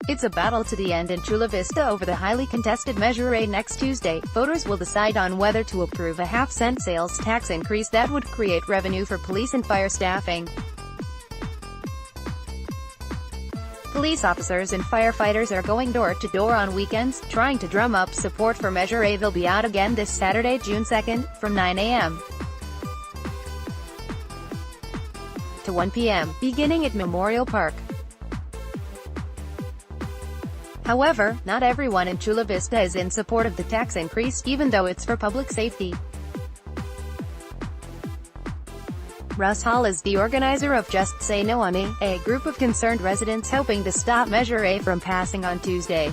It's a battle to the end in Chula Vista over the highly contested Measure A next Tuesday. Voters will decide on whether to approve a half-cent sales tax increase that would create revenue for police and fire staffing. Police officers and firefighters are going door-to-door on weekends, trying to drum up support for Measure A. They'll be out again this Saturday, June 2nd, from 9 a.m. to 1 p.m., beginning at Memorial Park. However, not everyone in Chula Vista is in support of the tax increase, even though it's for public safety. Russ Hall is the organizer of Just Say No on Me, a group of concerned residents hoping to stop Measure A from passing on Tuesday.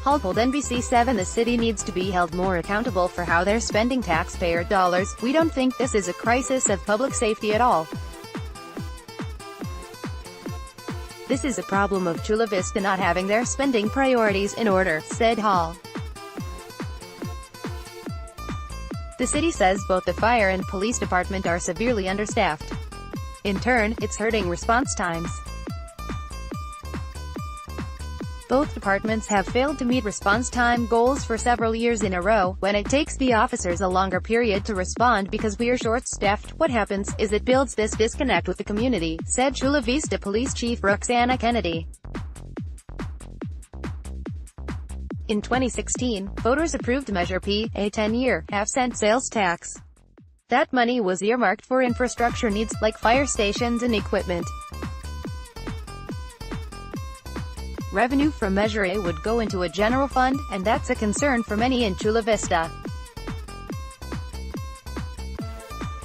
Hall told NBC7 the city needs to be held more accountable for how they're spending taxpayer dollars. "We don't think this is a crisis of public safety at all. This is a problem of Chula Vista not having their spending priorities in order," said Hall. The city says both the fire and police department are severely understaffed. In turn, it's hurting response times. Both departments have failed to meet response time goals for several years in a row. "When it takes the officers a longer period to respond because we're short-staffed, what happens is it builds this disconnect with the community," said Chula Vista Police Chief Roxana Kennedy. In 2016, voters approved Measure P, a 10-year, half-cent sales tax. That money was earmarked for infrastructure needs, like fire stations and equipment. Revenue from Measure A would go into a general fund, and that's a concern for many in Chula Vista.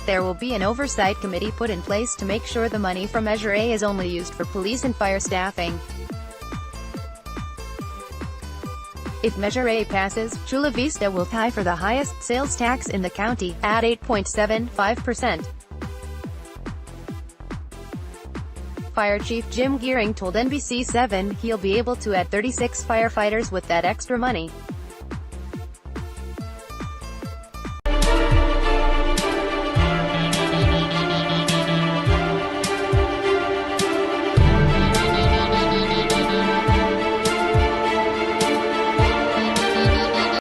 There will be an oversight committee put in place to make sure the money from Measure A is only used for police and fire staffing. If Measure A passes, Chula Vista will tie for the highest sales tax in the county, at 8.75%. Fire Chief Jim Gearing told NBC7 he'll be able to add 36 firefighters with that extra money.